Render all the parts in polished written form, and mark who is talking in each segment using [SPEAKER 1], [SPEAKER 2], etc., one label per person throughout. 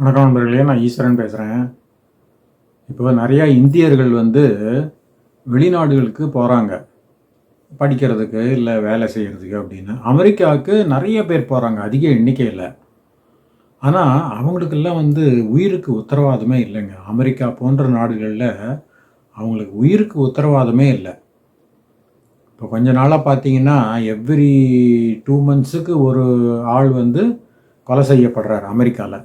[SPEAKER 1] வணக்கம் நண்பர்களே, நான் ஈஸ்வரன் பேசுகிறேன். இப்போ நிறையா இந்தியர்கள் வெளிநாடுகளுக்கு போகிறாங்க படிக்கிறதுக்கு, இல்லை வேலை செய்கிறதுக்கு அப்படின்னு. அமெரிக்காவுக்கு நிறைய பேர் போகிறாங்க, அதிக எண்ணிக்கையில். ஆனால் அவங்களுக்கெல்லாம் உயிருக்கு உத்தரவாதமே இல்லைங்க. அமெரிக்கா போன்ற நாடுகளில் அவங்களுக்கு உயிருக்கு உத்தரவாதமே இல்லை. இப்போ கொஞ்ச நாளாக பார்த்தீங்கன்னா, எவ்ரி 2 மந்த்ஸுக்கு ஒரு ஆள் கொலை செய்யப்படுறார் அமெரிக்காவில்.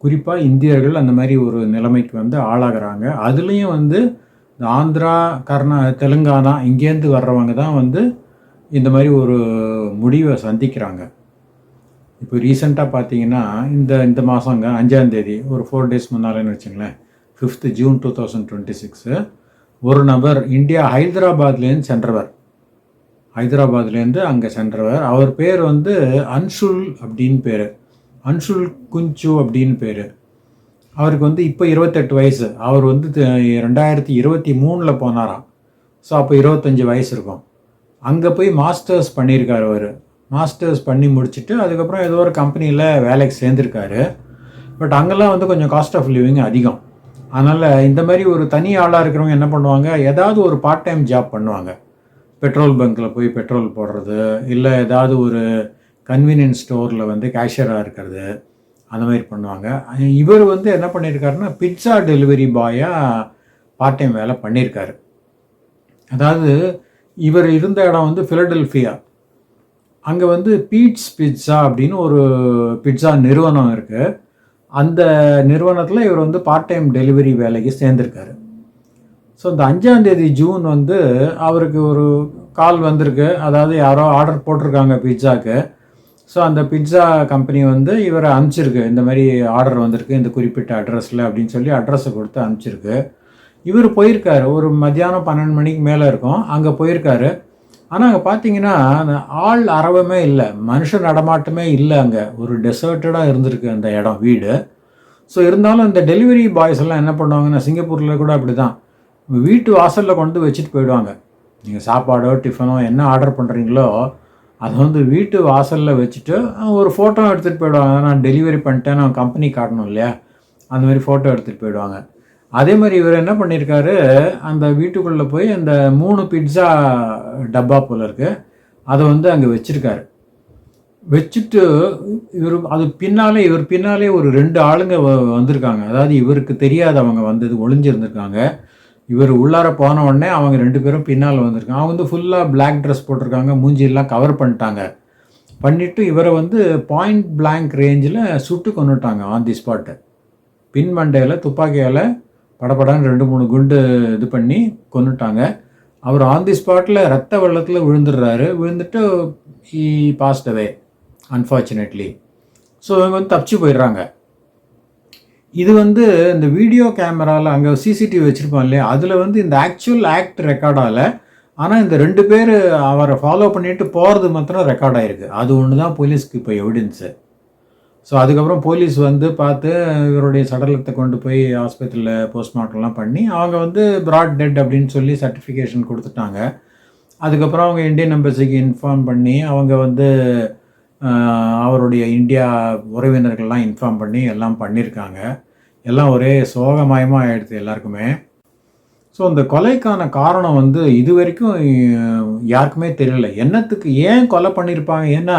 [SPEAKER 1] குறிப்பாக இந்தியர்கள் அந்த மாதிரி ஒரு நிலைமைக்கு ஆளாகிறாங்க. அதுலேயும் இந்த ஆந்திரா, தெலுங்கானா இங்கேருந்து வர்றவங்க தான் இந்த மாதிரி ஒரு முடிவை சந்திக்கிறாங்க. இப்போ ரீசெண்டாக பார்த்தீங்கன்னா இந்த மாதங்க 5ஆம் தேதி ஒரு 4 டேஸ் முன்னாலேன்னு வச்சுங்களேன், 5th June 2026 ஒரு நபர் இந்தியா ஹைதராபாத்லேருந்து அங்கே சென்றவர். அவர் பேர் அன்சுல் அப்படின்னு பேர், அன்சுல் குஞ்சு அப்படின்னு பேர். அவருக்கு இப்போ 28 வயசு. அவர் 2023 போனாராம். ஸோ அப்போ 25 வயசு இருக்கும். அங்கே போய் மாஸ்டர்ஸ் பண்ணியிருக்காரு. அவர் மாஸ்டர்ஸ் பண்ணி முடிச்சுட்டு அதுக்கப்புறம் ஏதோ ஒரு கம்பெனியில் வேலைக்கு சேர்ந்துருக்காரு. பட் அங்கெல்லாம் கொஞ்சம் காஸ்ட் ஆஃப் லிவிங் அதிகம். அதனால் இந்த மாதிரி ஒரு தனி ஆளாக இருக்கிறவங்க என்ன பண்ணுவாங்க, ஏதாவது ஒரு பார்ட் டைம் ஜாப் பண்ணுவாங்க. பெட்ரோல் பங்க்கில் போய் பெட்ரோல் போடுறது, இல்லை ஏதாவது ஒரு கன்வீனியன்ஸ் ஸ்டோரில் கேஷியராக இருக்கிறது, அந்த மாதிரி பண்ணுவாங்க. இவர் என்ன பண்ணியிருக்காருன்னா, பிட்ஸா டெலிவரி பாயாக பார்ட் டைம் வேலை பண்ணியிருக்காரு. அதாவது இவர் இருந்த இடம் ஃபிலடெல்ஃபியா. அங்கே பீட்ஸ் பிட்ஸா அப்படின்னு ஒரு பிட்ஸா நிறுவனம் இருக்குது. அந்த நிறுவனத்தில் இவர் பார்ட் டைம் டெலிவரி வேலைக்கு சேர்ந்துருக்காரு. ஸோ இந்த 5ஆம் தேதி ஜூன் அவருக்கு ஒரு கால் வந்திருக்கு. அதாவது யாரோ ஆர்டர் போட்டிருக்காங்க பிட்ஸாக்கு. ஸோ அந்த பிட்ஸா கம்பெனி இவரை அனுப்பிச்சிருக்கு, இந்த மாதிரி ஆர்டர் வந்திருக்கு இந்த குறிப்பிட்ட அட்ரஸில் அப்படின்னு சொல்லி அட்ரஸை கொடுத்து அனுப்பிச்சிருக்கு. இவர் போயிருக்காரு. ஒரு மத்தியானம் 12 மணிக்கு மேலே இருக்கும். அங்கே போயிருக்காரு. ஆனால் அங்கே பார்த்தீங்கன்னா அந்த ஆள் அறவமே இல்லை, மனுஷ நடமாட்டமே இல்லை. அங்கே ஒரு டெசர்ட்டடாக இருந்திருக்கு அந்த இடம், வீடு. ஸோ இருந்தாலும் இந்த டெலிவரி பாய்ஸ் எல்லாம் என்ன பண்ணுவாங்கன்னா, சிங்கப்பூரில் கூட அப்படி தான், வீட்டு வாசலில் கொண்டு வச்சுட்டு போயிடுவாங்க. நீங்கள் சாப்பாடோ டிஃபனோ என்ன ஆர்டர் பண்ணுறீங்களோ அதை வீட்டு வாசலில் வச்சுட்டு ஒரு ஃபோட்டோ எடுத்துகிட்டு போயிடுவாங்க. நான் டெலிவரி பண்ணிட்டேன், நான் கம்பெனி காட்டணும் இல்லையா, அந்த மாதிரி ஃபோட்டோ எடுத்துகிட்டு போயிடுவாங்க. அதே மாதிரி இவர் என்ன பண்ணியிருக்காரு, அந்த வீட்டுக்குள்ளே போய் அந்த 3 பிட்ஸா டப்பா போல் இருக்குது, அதை அங்கே வச்சுருக்காரு. வச்சுட்டு இவர் பின்னாலே ஒரு 2 ஆளுங்க வந்திருக்காங்க. அதாவது இவருக்கு தெரியாதவங்க ஒளிஞ்சிருந்துருக்காங்க. இவர் உள்ளார போன உடனே அவங்க 2 பேரும் பின்னால் வந்திருக்காங்க. அவங்க ஃபுல்லாக பிளாக் ட்ரெஸ் போட்டிருக்காங்க, மூஞ்சியெல்லாம் கவர் பண்ணிட்டாங்க. பண்ணிவிட்டு இவரை பாயிண்ட் பிளாங்க் ரேஞ்சில் சுட்டு கொண்டுட்டாங்க ஆன் தி ஸ்பாட்டு. பின் மண்டையில் துப்பாக்கியால் படப்படான்னு 2-3 குண்டு இது பண்ணி கொண்டுட்டாங்க. அவர் ஆன் தி ஸ்பாட்டில் ரத்த வெள்ளத்தில் விழுந்துடுறாரு. விழுந்துட்டு he past away unfortunately. So இவங்க தப்பிச்சு போயிடுறாங்க. இது இந்த வீடியோ கேமராவில் அங்கே சிசிடிவி வச்சுருப்பான் இல்லையா, அதில் இந்த ஆக்சுவல் ஆக்ட் ரெக்கார்ட் ஆகலை. ஆனால் இந்த 2 பேர் அவரை ஃபாலோ பண்ணிட்டு போகிறது மாத்திரம் ரெக்கார்ட் ஆகிருக்கு. அது ஒன்று தான் போலீஸ்க்கு இப்போ எவிடன்ஸு. ஸோ அதுக்கப்புறம் போலீஸ் பார்த்து இவருடைய சடலத்தை கொண்டு போய் ஆஸ்பத்திரியில் போஸ்ட்மார்ட்டம்லாம் பண்ணி அவங்க பிராட் டெட் அப்படின்னு சொல்லி சர்டிஃபிகேஷன் கொடுத்துட்டாங்க. அதுக்கப்புறம் அவங்க இந்தியன் எம்பசிக்கு இன்ஃபார்ம் பண்ணி அவங்க அவருடைய இந்தியா உறவினர்கள்லாம் இன்ஃபார்ம் பண்ணி எல்லாம் பண்ணியிருக்காங்க. எல்லாம் ஒரே சோகமயமாக ஆகிடுது எல்லாருக்குமே. ஸோ இந்த கொலைக்கான காரணம் இது வரைக்கும் யாருக்குமே தெரியல. என்னத்துக்கு ஏன் கொலை பண்ணியிருப்பாங்க. ஏன்னா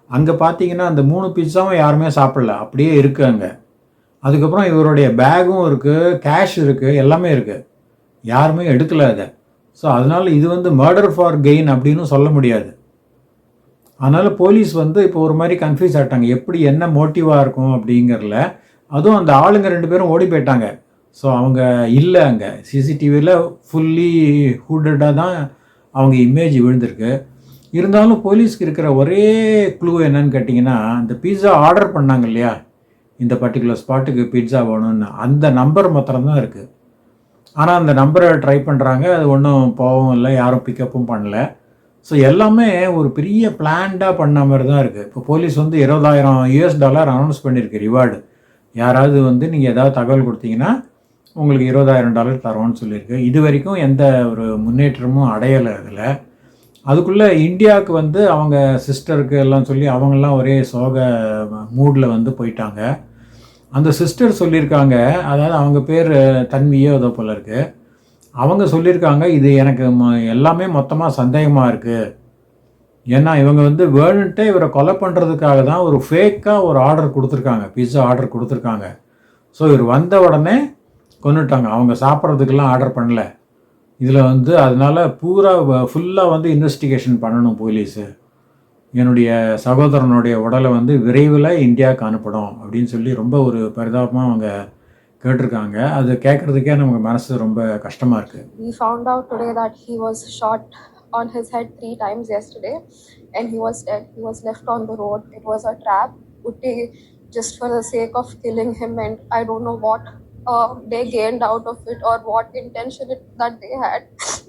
[SPEAKER 1] அங்கே பார்த்தீங்கன்னா அந்த 3 பிட்ஸாவும் யாருமே சாப்பிடல, அப்படியே இருக்குது அங்கே. அதுக்கப்புறம் இவருடைய பேகும் இருக்குது, கேஷ் இருக்குது, எல்லாமே இருக்குது, யாருமே எடுக்கலை அதை. ஸோ அதனால் இது மர்டர் ஃபார் கெயின் அப்படின்னு சொல்ல முடியாது. அதனால் போலீஸ் இப்போ ஒரு மாதிரி கன்ஃபியூஸ் ஆகிட்டாங்க, எப்படி என்ன மோட்டிவாக இருக்கும் அப்படிங்கிறல. அதுவும் அந்த ஆளுங்க 2 பேரும் ஓடி போயிட்டாங்க. ஸோ அவங்க இல்லை அங்கே. சிசிடிவியில் ஃபுல்லி ஹூடடாக தான் அவங்க இமேஜ் விழுந்திருக்கு. இருந்தாலும் போலீஸ்க்கு இருக்கிற ஒரே க்ளூ என்னன்னு கேட்டிங்கன்னா, இந்த பீட்சா ஆர்டர் பண்ணாங்க இல்லையா, இந்த பர்டிகுலர் ஸ்பாட்டுக்கு பீட்சா வேணும்னு, அந்த நம்பர் மாத்திரம்தான் இருக்குது. ஆனால் அந்த நம்பரை ட்ரை பண்ணுறாங்க, அது ஒன்றும் போகவும் இல்லை, யாரும் பிக்கப்பும் பண்ணல. ஸோ எல்லாமே ஒரு பெரிய பிளான்டாக பண்ண மாதிரி தான் இருக்குது. இப்போ போலீஸ் $20,000 அனௌன்ஸ் பண்ணியிருக்கு ரிவார்டு. யாராவது நீங்கள் ஏதாவது தகவல் கொடுத்தீங்கன்னா உங்களுக்கு $20,000 தரோன்னு சொல்லியிருக்கு. இது வரைக்கும் எந்த ஒரு முன்னேற்றமும் அடையலை அதில். அதுக்குள்ளே இந்தியாவுக்கு அவங்க சிஸ்டருக்கு எல்லாம் சொல்லி அவங்கெல்லாம் ஒரே சோக மூடில் போயிட்டாங்க. அந்த சிஸ்டர் சொல்லியிருக்காங்க, அதாவது அவங்க பேர் தன்வியோ ஏதோ போல இருக்குது. அவங்க சொல்லியிருக்காங்க, இது எனக்கு எல்லாமே மொத்தமாக சந்தேகமாக இருக்குது. ஏன்னா இவங்க வந்து வேணுன்ட்டே இவரை கொலை பண்ணுறதுக்காக தான் ஒரு ஃபேக்காக ஒரு ஆர்டர் கொடுத்துருக்காங்க, பிஸ்ஸா ஆர்டர் கொடுத்துருக்காங்க. ஸோ இவர் வந்த உடனே கொன்னுட்டாங்க. அவங்க சாப்பிட்றதுக்கெல்லாம் ஆர்டர் பண்ணல. இதில் வந்து அதனால் பூரா ஃபுல்லாக வந்து இன்வெஸ்டிகேஷன் பண்ணணும் போலீஸு. என்னுடைய சகோதரனுடைய உடலை வந்து விரைவில் இந்தியாவுக்கு அனுப்பணும் அப்படின்னு சொல்லி ரொம்ப ஒரு பரிதாபமாக அவங்க கேட்டிருக்காங்க. அது கேட்குறதுக்கே நமக்கு மனசு ரொம்ப கஷ்டமாக இருக்குது.
[SPEAKER 2] We found out today that he was shot on his head 3 times yesterday and he was dead. He was left on the road. It was a trap. Utti just for the sake of killing him, and I don't know what they gained out of it or what intention that they had.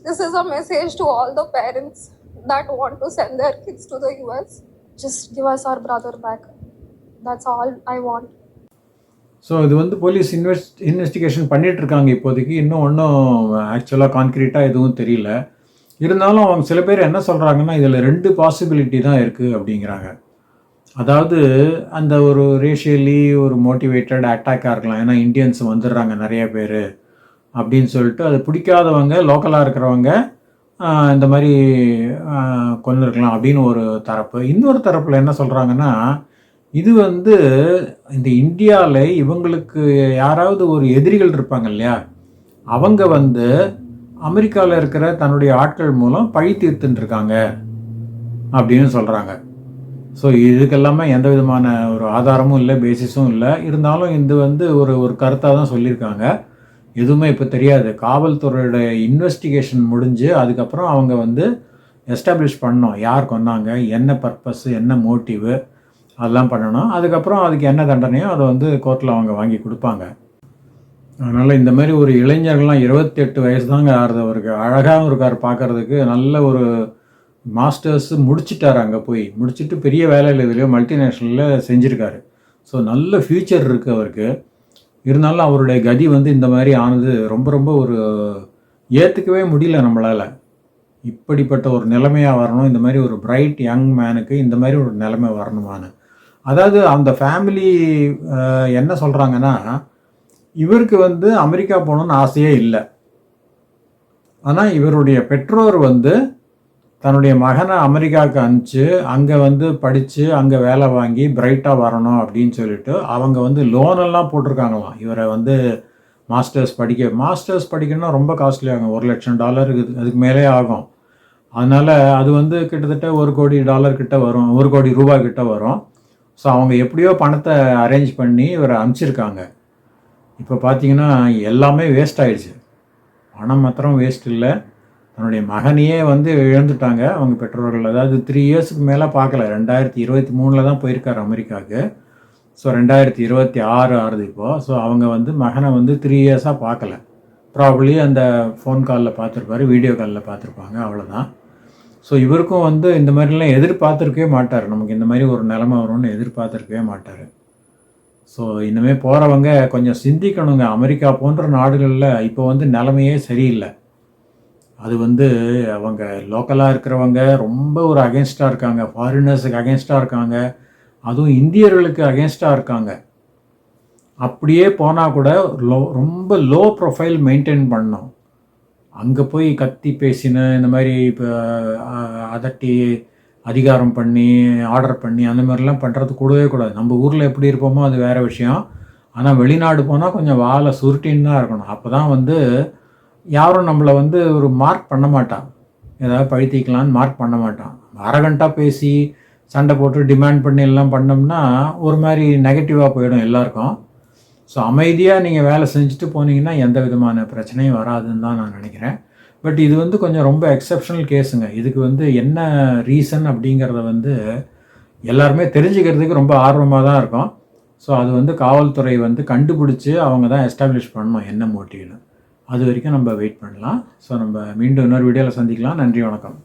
[SPEAKER 2] This is a message to all the parents that want to send their kids to the US. Just give us our brother back. That's all I want.
[SPEAKER 1] So இது வந்து police investigation பண்ணிகிட்ருக்காங்க இப்போதைக்கு. இன்னும் ஒன்றும் ஆக்சுவலாக கான்க்ரீட்டாக எதுவும் தெரியல. இருந்தாலும் அவங்க சில பேர் என்ன சொல்கிறாங்கன்னா, இதில் 2 பாசிபிலிட்டி தான் இருக்குது அப்படிங்கிறாங்க. அதாவது அந்த ஒரு ரேஷியலி ஒரு மோட்டிவேட்டட் அட்டாக்காக இருக்கலாம். ஏன்னா இந்தியன்ஸ் வந்துடுறாங்க நிறைய பேர் அப்படின்னு சொல்லிட்டு, அது பிடிக்காதவங்க லோக்கலாக இருக்கிறவங்க இந்த மாதிரி கொண்டு இருக்கலாம் அப்படின்னு ஒரு தரப்பு. இன்னொரு தரப்பில் என்ன சொல்கிறாங்கன்னா, இது வந்து இந்த இந்தியாவில் இவங்களுக்கு யாராவது ஒரு எதிரிகள் இருப்பாங்க இல்லையா, அவங்க வந்து அமெரிக்காவில் இருக்கிற தன்னுடைய ஆட்கள் மூலம் பழி தீர்த்துட்டுருக்காங்க அப்படின்னு சொல்கிறாங்க. ஸோ இதுக்கெல்லாமே எந்த விதமான ஒரு ஆதாரமும் இல்லை, பேசிஸும் இல்லை. இருந்தாலும் இது வந்து ஒரு கருத்தாக தான் சொல்லியிருக்காங்க. எதுவுமே இப்போ தெரியாது. காவல்துறையோட இன்வெஸ்டிகேஷன் முடிஞ்சு அதுக்கப்புறம் அவங்க வந்து எஸ்டாப்ளிஷ் பண்ணணும் யார் கொன்னாங்க, என்ன பர்பஸ், என்ன மோட்டிவு, அதெல்லாம் பண்ணணும். அதுக்கப்புறம் அதுக்கு என்ன தண்டனையோ அதை வந்து கோர்ட்டில் அவங்க வாங்கி கொடுப்பாங்க. அதனால் இந்த மாதிரி ஒரு இளைஞர்கள்லாம் 28 வயசு தாங்க ஆறுது. அவருக்கு அழகாகவும் இருக்கார் பார்க்குறதுக்கு. நல்ல ஒரு மாஸ்டர்ஸ் முடிச்சிட்டார். அங்கே போய் முடிச்சுட்டு பெரிய வேலையில் இதுலையோ மல்டிநேஷ்னலில் செஞ்சுருக்காரு. ஸோ நல்ல ஃப்யூச்சர் இருக்குது அவருக்கு. இருந்தாலும் அவருடைய கதி வந்து இந்த மாதிரி ஆனது ரொம்ப ரொம்ப ஒரு ஏற்றுக்கவே முடியல நம்மளால். இப்படிப்பட்ட ஒரு நிலைமையாக வரணும், இந்த மாதிரி ஒரு பிரைட் யங் மேனுக்கு இந்த மாதிரி ஒரு நிலைமை வரணுமான்னு. அதாவது அந்த ஃபேமிலி என்ன சொல்கிறாங்கன்னா, இவருக்கு வந்து அமெரிக்கா போகணுன்னு ஆசையே இல்லை. ஆனால் இவருடைய பெற்றோர் வந்து தன்னுடைய மகனை அமெரிக்காவுக்கு அனுப்பிச்சு அங்கே வந்து படித்து அங்கே வேலை வாங்கி பிரைட்டாக வரணும் அப்படின்னு சொல்லிட்டு அவங்க வந்து லோனெல்லாம் போட்டிருக்காங்களாம். இவரை வந்து மாஸ்டர்ஸ் படிக்கணும்னா ரொம்ப காஸ்ட்லி ஆகும். $1,00,000 அதுக்கு மேலே ஆகும். அதனால் அது வந்து கிட்டத்தட்ட $1 கோடி கிட்ட வரும், $1 கோடி கிட்ட வரும். ஸோ அவங்க எப்படியோ பணத்தை அரேஞ்ச் பண்ணி இவரை அனுப்பிச்சிருக்காங்க. இப்போ பார்த்தீங்கன்னா எல்லாமே வேஸ்ட் ஆகிடுச்சு. பணம் மாத்திரம் வேஸ்ட் இல்லை, தன்னுடைய மகனையே வந்து இழந்துட்டாங்க அவங்க பெற்றோர்கள். அதாவது 3 இயர்ஸுக்கு மேலே பார்க்கல. 2023 தான் போயிருக்கார் அமெரிக்காவுக்கு. ஸோ 2026 ஆறுது இப்போது. ஸோ அவங்க வந்து மகனை வந்து 3 இயர்ஸாக பார்க்கல. ப்ராபப்ளி அந்த ஃபோன் காலில் பார்த்துருப்பாரு, வீடியோ காலில் பார்த்துருப்பாங்க, அவ்வளோதான். ஸோ இவருக்கும் வந்து இந்த மாதிரிலாம் எதிர்பார்த்துருக்கவே மாட்டார். நமக்கு இந்த மாதிரி ஒரு நிலைமை வரும்னு எதிர்பார்த்துருக்கவே மாட்டார். ஸோ இனிமேல் போகிறவங்க கொஞ்சம் சிந்திக்கணுங்க. அமெரிக்கா போன்ற நாடுகளில் இப்போ வந்து நிலைமையே சரியில்லை. அது வந்து அவங்க லோக்கலாக இருக்கிறவங்க ரொம்ப ஒரு அகேன்ஸ்டாக இருக்காங்க, ஃபாரினர்ஸுக்கு அகேன்ஸ்டாக இருக்காங்க, அதுவும் இந்தியர்களுக்கு அகேன்ஸ்டாக இருக்காங்க. அப்படியே போனால் கூட ரொம்ப லோ ப்ரொஃபைல் மெயின்டைன் பண்ணணும். அங்கே போய் கத்தி பேசின இந்த மாதிரி இப்போ அதட்டி அதிகாரம் பண்ணி ஆர்டர் பண்ணி அந்த மாதிரிலாம் பண்ணுறது கூடவே கூடாது. நம்ம ஊரில் எப்படி இருப்போமோ அது வேறு விஷயம். ஆனால் வெளிநாடு போனால் கொஞ்சம் வாழை சுருட்டின்னு தான் இருக்கணும். அப்போ தான் வந்து யாரும் நம்மளை வந்து ஒரு மார்க் பண்ண மாட்டான், ஏதாவது பழித்திக்கலான்னு மார்க் பண்ண மாட்டான். அரகண்ட்டாக பேசி சண்டை போட்டு டிமாண்ட் பண்ணி எல்லாம் பண்ணோம்னா ஒரு மாதிரி நெகட்டிவாக போயிடும் எல்லாருக்கும். ஸோ அமைதியாக நீங்கள் வேலை செஞ்சுட்டு போனீங்கன்னா எந்த விதமான பிரச்சனையும் வராதுன்னு தான் நான் நினைக்கிறேன். பட் இது வந்து கொஞ்சம் ரொம்ப எக்ஸப்ஷனல் கேஸுங்க. இதுக்கு வந்து என்ன ரீசன் அப்படிங்கிறத வந்து எல்லாருமே தெரிஞ்சுக்கிறதுக்கு ரொம்ப ஆர்வமாக தான் இருக்கும். ஸோ அது வந்து காவல்துறை வந்து கண்டுபிடிச்சி அவங்க தான் எஸ்டாப்ளிஷ் பண்ணணும் என்ன மோட்டிவ்னு. அது வரைக்கும் நம்ம வெயிட் பண்ணலாம். ஸோ நம்ம மீண்டும் இன்னொரு வீடியோவில் சந்திக்கலாம். நன்றி, வணக்கம்.